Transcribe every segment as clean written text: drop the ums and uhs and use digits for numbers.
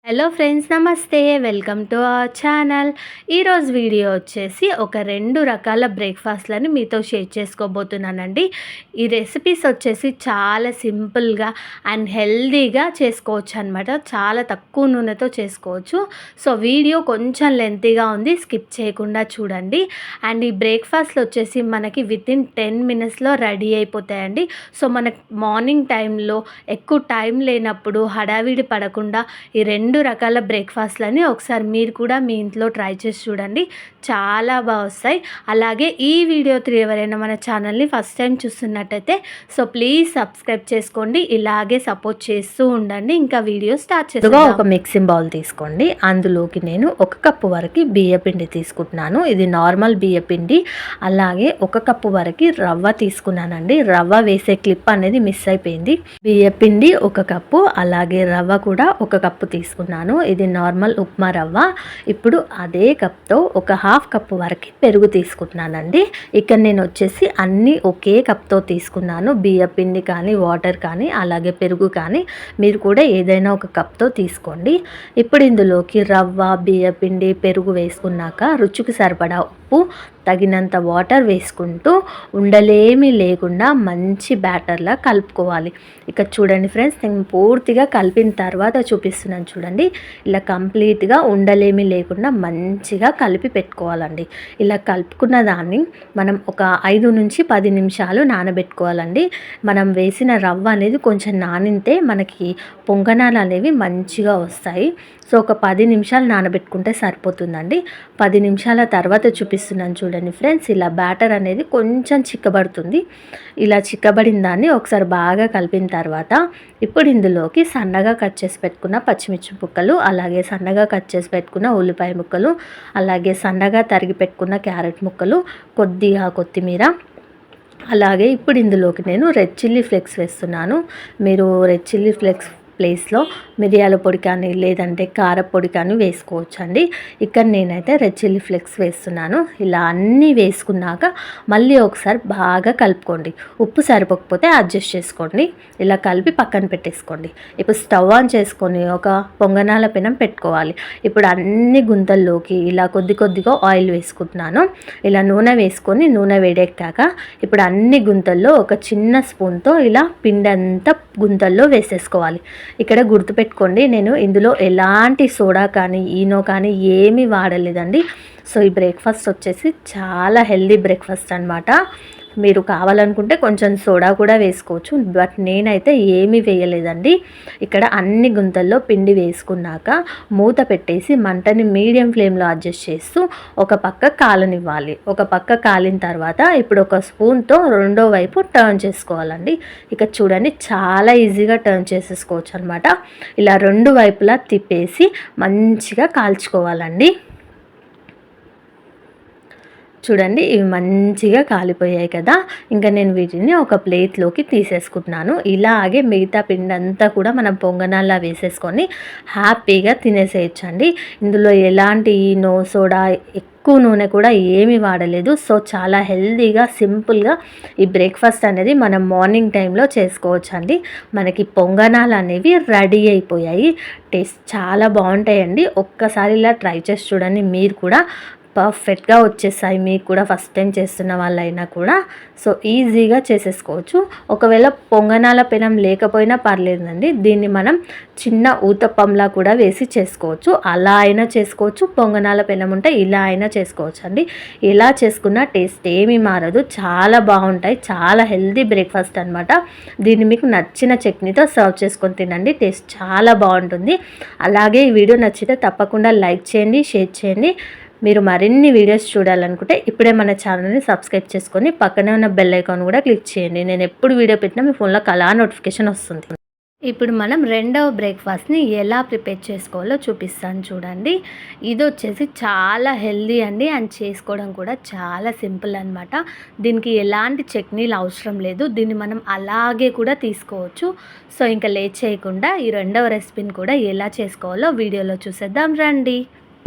Hello friends, నమస్తే. Welcome to our channel. ఈరోజు video వచ్చేసి ఒక 2 రకాల బ్రేక్ఫాస్ట్లని మీతో షేర్ చేసుకోబోతున్నానండి. ఈ రెసిపీస్ వచ్చేసి చాలా సింపుల్గా అండ్ హెల్దీగా చేసుకోవచ్చు అనమాట. చాలా తక్కువ నూనెతో చేసుకోవచ్చు. సో వీడియో కొంచెం లెంతీగా ఉంది, స్కిప్ చేయకుండా చూడండి. అండ్ ఈ బ్రేక్ఫాస్ట్లు వచ్చేసి మనకి వితిన్ 10 మినిట్స్లో రెడీ అయిపోతాయండి. సో మనకు మార్నింగ్ టైంలో ఎక్కువ టైం లేనప్పుడు హడావిడి పడకుండా ఈ 2 రకాల బ్రేక్ఫాస్ట్లని ఒకసారి మీరు కూడా మీ ఇంట్లో ట్రై చేసి చూడండి. చాలా బాగా వస్తాయి. అలాగే ఈ వీడియో ఎవరైనా మన ఛానల్ని ఫస్ట్ టైం చూస్తున్నట్టయితే సో ప్లీజ్ సబ్స్క్రైబ్ చేసుకోండి. ఇలాగే సపోర్ట్ చేస్తూ ఉండండి. ఇంకా వీడియో స్టార్ట్ చేద్దాం. ఒక మిక్సింగ్ బౌల్ తీసుకోండి. అందులోకి నేను 1 కప్పు వరకు బియ్యపిండి తీసుకుంటున్నాను. ఇది నార్మల్ బియ్యపిండి. అలాగే 1 కప్పు వరకు రవ్వ తీసుకున్నానండి. రవ్వ వేసే క్లిప్ అనేది మిస్ అయిపోయింది. బియ్యపిండి 1 కప్పు, అలాగే రవ్వ కూడా 1 కప్పు తీసుకున్నాను. ఇది నార్మల్ ఉప్మా రవ్వ. ఇప్పుడు అదే కప్తో ఒక 1/2 కప్పు వరకు పెరుగు తీసుకుంటున్నానండి. ఇక్కడ నేను వచ్చేసి అన్నీ ఒకే కప్తో తీసుకున్నాను. బియ్యపిండి కానీ, వాటర్ కానీ, అలాగే పెరుగు కానీ మీరు కూడా ఏదైనా ఒక కప్తో తీసుకోండి. ఇప్పుడు ఇందులోకి రవ్వ, బియ్యపిండి, పెరుగు వేసుకున్నాక రుచికి సరిపడా ఉప్పు, తగినంత వాటర్ వేసుకుంటూ ఉండలేమీ లేకుండా మంచి బ్యాటర్లా కలుపుకోవాలి. ఇక చూడండి ఫ్రెండ్స్, నేను పూర్తిగా కలిపిన తర్వాత చూపిస్తున్నాను చూడండి. ఇలా కంప్లీట్గా ఉండలేమీ లేకుండా మంచిగా కలిపి పెట్టుకోవాలండి. ఇలా కలుపుకున్న దాన్ని మనం ఒక 5 నుంచి 10 నిమిషాలు నానబెట్టుకోవాలండి. మనం వేసిన రవ్వ అనేది కొంచెం నానితే మనకి పొంగనాలు అనేవి మంచిగా వస్తాయి. సో ఒక 10 నిమిషాలు నానబెట్టుకుంటే సరిపోతుందండి. 10 నిమిషాల తర్వాత చూపిస్తున్నాను చూడండి ఫ్రెండ్స్. ఇలా బ్యాటర్ అనేది కొంచెం చిక్కబడుతుంది. ఇలా చిక్కబడిన దాన్ని ఒకసారి బాగా కలిపిన తర్వాత ఇప్పుడు ఇందులోకి సన్నగా కట్ చేసి పెట్టుకున్న పచ్చిమిర్చి ముక్కలు, అలాగే సన్నగా కట్ చేసి పెట్టుకున్న ఉల్లిపాయ ముక్కలు, అలాగే సన్నగా తరిగి పెట్టుకున్న క్యారెట్ ముక్కలు, కొద్దిగా కొత్తిమీర, అలాగే ఇప్పుడు ఇందులోకి నేను రెడ్ చిల్లీ ఫ్లేక్స్ వేస్తున్నాను. మీరు రెడ్ చిల్లీ ఫ్లేక్స్ ప్లేస్లో మిరియాల పొడి కానీ లేదంటే కారపొడి కానీ వేసుకోవచ్చండి. ఇక్కడ నేనైతే రెడ్ చిల్లీ ఫ్లేక్స్ వేస్తున్నాను. ఇలా అన్నీ వేసుకున్నాక మళ్ళీ ఒకసారి బాగా కలుపుకోండి. ఉప్పు సరిపోకపోతే అడ్జస్ట్ చేసుకోండి. ఇలా కలిపి పక్కన పెట్టేసుకోండి. ఇప్పుడు స్టవ్ ఆన్ చేసుకొని ఒక పొంగనాల పెనం పెట్టుకోవాలి. ఇప్పుడు అన్ని గుంతల్లోకి ఇలా కొద్దిగా ఆయిల్ వేసుకుంటున్నాను. ఇలా నూనె వేసుకొని నూనె వేడెక్కాక ఇప్పుడు అన్ని గుంతల్లో ఒక చిన్న స్పూన్తో ఇలా పిండి అంతా గుంతల్లో వేసేసుకోవాలి. ఇక్కడ గుర్తుపెట్టుకోండి, నేను ఇందులో ఎలాంటి సోడా కానీ ఈనో కానీ ఏమీ వాడలేదండి. సో ఈ బ్రేక్ఫాస్ట్ వచ్చేసి చాలా హెల్దీ బ్రేక్ఫాస్ట్ అనమాట. మీరు కావాలనుకుంటే కొంచెం సోడా కూడా వేసుకోవచ్చు, బట్ నేనైతే ఏమీ వేయలేదండి. ఇక్కడ అన్ని గుంతల్లో పిండి వేసుకున్నాక మూత పెట్టేసి మంటని మీడియం ఫ్లేమ్లో అడ్జస్ట్ చేస్తూ ఒక పక్క కాలనివ్వాలి. ఒక పక్క కాలిన తర్వాత ఇప్పుడు ఒక స్పూన్తో రెండో వైపు టర్న్ చేసుకోవాలండి. ఇక చూడండి, చాలా ఈజీగా టర్న్ చేసేసుకోవచ్చు అనమాట. ఇలా 2 వైపులా తిప్పేసి మంచిగా కాల్చుకోవాలండి. చూడండి, ఇవి మంచిగా కాలిపోయాయి కదా. ఇంకా నేను వీటిని ఒక ప్లేట్లోకి తీసేసుకుంటున్నాను. ఇలాగే మిగతా పిండి అంతా కూడా మనం పొంగనాల్లా వేసేసుకొని హ్యాపీగా తినేసేయచ్చండి. ఇందులో ఎలాంటి ఈనో, సోడా, ఎక్కువ నూనె కూడా ఏమీ వాడలేదు. సో చాలా హెల్తీగా, సింపుల్గా ఈ బ్రేక్ఫాస్ట్ అనేది మనం మార్నింగ్ టైంలో చేసుకోవచ్చు అండి. మనకి పొంగనాలు అనేవి రెడీ అయిపోయాయి. టేస్ట్ చాలా బాగుంటాయండి. ఒక్కసారి ఇలా ట్రై చేసి చూడండి. మీరు కూడా పర్ఫెక్ట్గా వచ్చేసాయి. మీకు కూడా ఫస్ట్ టైం చేస్తున్న వాళ్ళైనా కూడా సో ఈజీగా చేసేసుకోవచ్చు. ఒకవేళ పొంగనాల పెనం లేకపోయినా పర్లేదండి. దీన్ని మనం చిన్న ఊతప్పంలా కూడా వేసి చేసుకోవచ్చు. అలా అయినా చేసుకోవచ్చు. పొంగనాల పెనం ఉంటే ఇలా అయినా చేసుకోవచ్చు అండి. ఇలా చేసుకున్న టేస్ట్ ఏమీ మారదు. చాలా బాగుంటాయి. చాలా హెల్తీ బ్రేక్ఫాస్ట్ అనమాట. దీన్ని మీకు నచ్చిన చట్నీతో సర్వ్ చేసుకొని తినండి. టేస్ట్ చాలా బాగుంటుంది. అలాగే ఈ వీడియో నచ్చితే తప్పకుండా లైక్ చేయండి, షేర్ చేయండి. మీరు మరిన్ని వీడియోస్ చూడాలనుకుంటే ఇప్పుడే మన ఛానల్ని సబ్స్క్రైబ్ చేసుకొని పక్కనే ఉన్న బెల్ ఐకాన్ కూడా క్లిక్ చేయండి. నేను ఎప్పుడు వీడియో పెట్టినా మీ ఫోన్లో అలా నోటిఫికేషన్ వస్తుంది. ఇప్పుడు మనం రెండవ బ్రేక్ఫాస్ట్ని ఎలా ప్రిపేర్ చేసుకోవాలో చూపిస్తాను చూడండి. ఇది వచ్చేసి చాలా హెల్దీ అండి, అండ్ చేసుకోవడం కూడా చాలా సింపుల్ అనమాట. దీనికి ఎలాంటి చట్నీలు అవసరం లేదు. దీన్ని మనం అలాగే కూడా తీసుకోవచ్చు. సో ఇంకా లేట్ చేయకుండా ఈ రెండవ రెసిపీని కూడా ఎలా చేసుకోవాలో వీడియోలో చూసేద్దాం రండి.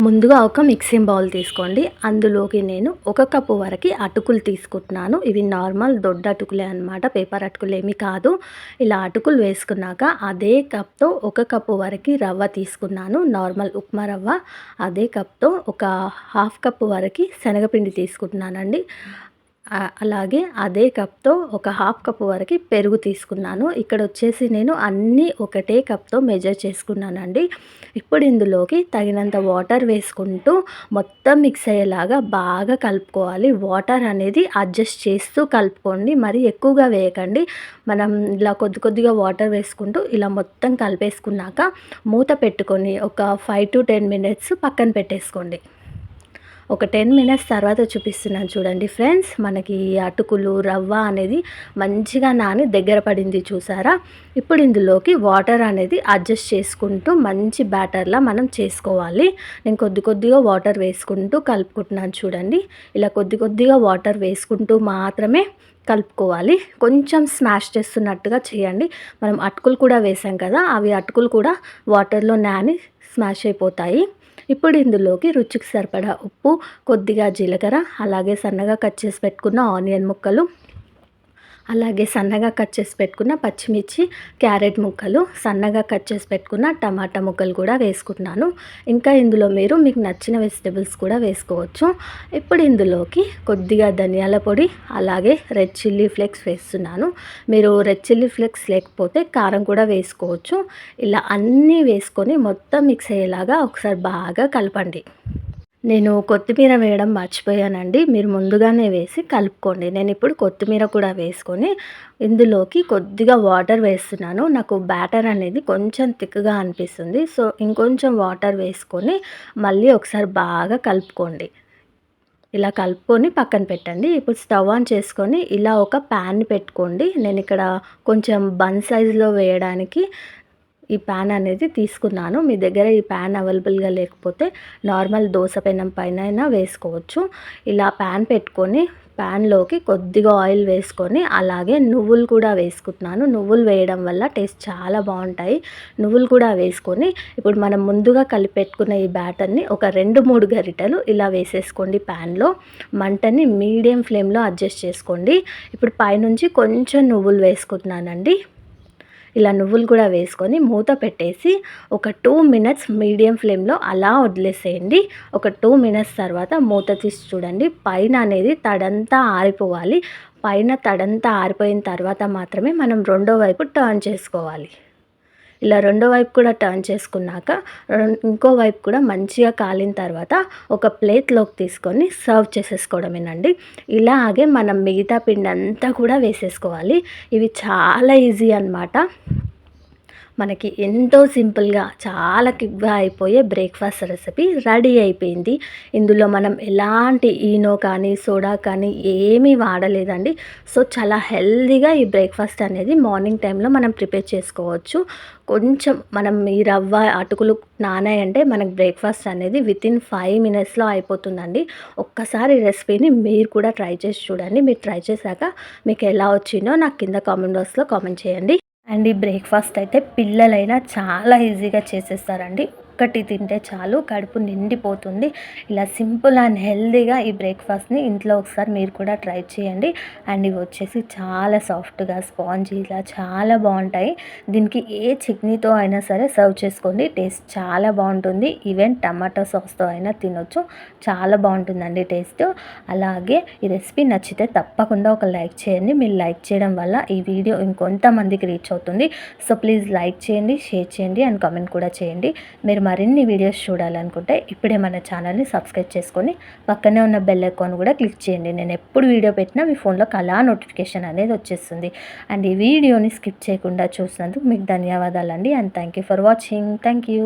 ముందుగా ఒక మిక్సింగ్ బౌల్ తీసుకోండి. అందులోకి నేను 1 కప్పు వరకు అటుకులు తీసుకుంటున్నాను. ఇవి నార్మల్ దొడ్డ అటుకులే అనమాట, పేపర్ అటుకులు ఏమీ కాదు. ఇలా అటుకులు వేసుకున్నాక అదే కప్తో 1 కప్పు వరకు రవ్వ తీసుకున్నాను, నార్మల్ ఉప్మా రవ్వ. అదే కప్తో ఒక 1/2 కప్పు వరకు శనగపిండి తీసుకుంటున్నానండి. అలాగే అదే కప్తో ఒక 1/2 కప్పు వరకు పెరుగు తీసుకున్నాను. ఇక్కడ వచ్చేసి నేను అన్నీ ఒకటే కప్తో మెజర్ చేసుకున్నానండి. ఇప్పుడు ఇందులోకి తగినంత వాటర్ వేసుకుంటూ మొత్తం మిక్స్ అయ్యేలాగా బాగా కలుపుకోవాలి. వాటర్ అనేది అడ్జస్ట్ చేస్తూ కలుపుకోండి, మరి ఎక్కువగా వేయకండి. మనం ఇలా కొద్ది కొద్దిగా వాటర్ వేసుకుంటూ ఇలా మొత్తం కలిపేసుకున్నాక మూత పెట్టుకొని ఒక 5 to 10 minutes పక్కన పెట్టేసుకోండి. ఒక 10 minutes తర్వాత చూపిస్తున్నాను చూడండి ఫ్రెండ్స్. మనకి అటుకులు రవ్వ అనేది మంచిగా నాని దగ్గర పడింది చూసారా. ఇప్పుడు ఇందులోకి వాటర్ అనేది అడ్జస్ట్ చేసుకుంటూ మంచి బ్యాటర్లా మనం చేసుకోవాలి. నేను కొద్ది కొద్దిగా వాటర్ వేసుకుంటూ కలుపుకుంటున్నాను చూడండి. ఇలా కొద్ది కొద్దిగా వాటర్ వేసుకుంటూ మాత్రమే కలుపుకోవాలి. కొంచెం స్మాష్ చేస్తున్నట్టుగా చేయండి. మనం అటుకులు కూడా వేసాం కదా, అవి అటుకులు కూడా వాటర్లో నాని స్మాష్ అయిపోతాయి. ఇప్పుడు ఇందులోకి రుచికి సరిపడా ఉప్పు, కొద్దిగా జీలకర్ర, అలాగే సన్నగా కట్ చేసి పెట్టుకున్న ఆనియన్ ముక్కలు, అలాగే సన్నగా కట్ చేసి పెట్టుకున్న పచ్చిమిర్చి, క్యారెట్ ముక్కలు, సన్నగా కట్ చేసి పెట్టుకున్న టమాటా ముక్కలు కూడా వేసుకుంటున్నాను. ఇంకా ఇందులో మీకు నచ్చిన వెజిటేబుల్స్ కూడా వేసుకోవచ్చు. ఇప్పుడు ఇందులోకి కొద్దిగా ధనియాల పొడి, అలాగే రెడ్ చిల్లీ ఫ్లేక్స్ వేస్తున్నాను. మీరు రెడ్ చిల్లీ ఫ్లేక్స్ లేకపోతే కారం కూడా వేసుకోవచ్చు. ఇలా అన్నీ వేసుకొని మొత్తం మిక్స్ అయ్యేలాగా ఒకసారి బాగా కలపండి. నేను కొత్తిమీర వేయడం మర్చిపోయానండి, మీరు ముందుగానే వేసి కలుపుకోండి. నేను ఇప్పుడు కొత్తిమీర కూడా వేసుకొని ఇందులోకి కొద్దిగా వాటర్ వేస్తున్నాను. నాకు బ్యాటర్ అనేది కొంచెం థిక్గా అనిపిస్తుంది, సో ఇంకొంచెం వాటర్ వేసుకొని మళ్ళీ ఒకసారి బాగా కలుపుకోండి. ఇలా కలుపుకొని పక్కన పెట్టండి. ఇప్పుడు స్టవ్ ఆన్ చేసుకొని ఇలా ఒక ప్యాన్ పెట్టుకోండి. నేను ఇక్కడ కొంచెం బన్ సైజులో వేయడానికి ఈ ప్యాన్ అనేది తీసుకున్నాను. మీ దగ్గర ఈ ప్యాన్ అవైలబుల్గా లేకపోతే నార్మల్ దోశ పెనం పైన వేసుకోవచ్చు. ఇలా ప్యాన్ పెట్టుకొని ప్యాన్లోకి కొద్దిగా ఆయిల్ వేసుకొని అలాగే నువ్వులు కూడా వేసుకుంటున్నాను. నువ్వులు వేయడం వల్ల టేస్ట్ చాలా బాగుంటాయి. నువ్వులు కూడా వేసుకొని ఇప్పుడు మనం ముందుగా కలిపెట్టుకున్న ఈ బ్యాటర్ని ఒక 2-3 గరిటెలు ఇలా వేసేసుకోండి. ప్యాన్లో మంటని మీడియం ఫ్లేమ్లో అడ్జస్ట్ చేసుకోండి. ఇప్పుడు పైనుంచి కొంచెం నువ్వులు వేసుకుంటున్నానండి. ఇలా నువ్వులు కూడా వేసుకొని మూత పెట్టేసి ఒక 2 minutes మీడియం ఫ్లేమ్లో అలా వదిలేసేయండి. ఒక 2 minutes తర్వాత మూత తీసి చూడండి. పైన అనేది తడంతా ఆరిపోవాలి. పైన తడంతా ఆరిపోయిన తర్వాత మాత్రమే మనం రెండో వైపు టర్న్ చేసుకోవాలి. ఇలా రెండో వైపు కూడా టర్న్ చేసుకున్నాక ఇంకో వైపు కూడా మంచిగా కాలిన తర్వాత ఒక ప్లేట్లోకి తీసుకొని సర్వ్ చేసేసుకోవడమేనండి. ఇలాగే మనం మిగతా పిండి అంతా కూడా వేసేసుకోవాలి. ఇవి చాలా ఈజీ అన్నమాట. మనకి ఎంతో సింపుల్గా చాలా క్విక్గా అయిపోయే బ్రేక్ఫాస్ట్ రెసిపీ రెడీ అయిపోయింది. ఇందులో మనం ఎలాంటి ఈనో కానీ సోడా కానీ ఏమీ వాడలేదండి. సో చాలా హెల్తీగా ఈ బ్రేక్ఫాస్ట్ అనేది మార్నింగ్ టైంలో మనం ప్రిపేర్ చేసుకోవచ్చు. కొంచెం మనం ఈ రవ్వ అటుకులు నానాయంటే మనకు బ్రేక్ఫాస్ట్ అనేది వితిన్ 5 minutesలో అయిపోతుందండి. ఒక్కసారి రెసిపీని మీరు కూడా ట్రై చేసి చూడండి. మీరు ట్రై చేశాక మీకు ఎలా వచ్చిందో నాకు కింద కామెంట్ బాక్స్లో కామెంట్ చేయండి. అండ్ ఈ బ్రేక్ఫాస్ట్ అయితే పిల్లలైనా చాలా ఈజీగా చేసేస్తారండి. ఒక్కటి తింటే చాలు, కడుపు నిండిపోతుంది. ఇలా సింపుల్ అండ్ హెల్తీగా ఈ బ్రేక్ఫాస్ట్ని ఇంట్లో ఒకసారి మీరు కూడా ట్రై చేయండి. అండ్ ఇవి వచ్చేసి చాలా సాఫ్ట్గా స్పాంజీగా చాలా బాగుంటాయి. దీనికి ఏ చట్నీతో అయినా సరే సర్వ్ చేసుకోండి, టేస్ట్ చాలా బాగుంటుంది. ఈవెన్ టమాటో సాస్తో అయినా తినొచ్చు, చాలా బాగుంటుందండి టేస్ట్. అలాగే ఈ రెసిపీ నచ్చితే తప్పకుండా ఒక లైక్ చేయండి. మీరు లైక్ చేయడం వల్ల ఈ వీడియో ఇంకొంతమందికి రీచ్ అవుతుంది. సో ప్లీజ్ లైక్ చేయండి, షేర్ చేయండి అండ్ కామెంట్ కూడా చేయండి. మీరు మరిన్ని వీడియోస్ చూడాలనుకుంటే ఇప్పుడే మన ఛానల్ని సబ్స్క్రైబ్ చేసుకొని పక్కనే ఉన్న బెల్ ఐకాన్ కూడా క్లిక్ చేయండి. నేను ఎప్పుడు వీడియో పెట్టినా మీ ఫోన్లోకి అలా నోటిఫికేషన్ అనేది వచ్చేస్తుంది. అండ్ ఈ వీడియోని స్కిప్ చేయకుండా చూసినందుకు మీకు ధన్యవాదాలండి. And thank you for watching. Thank you.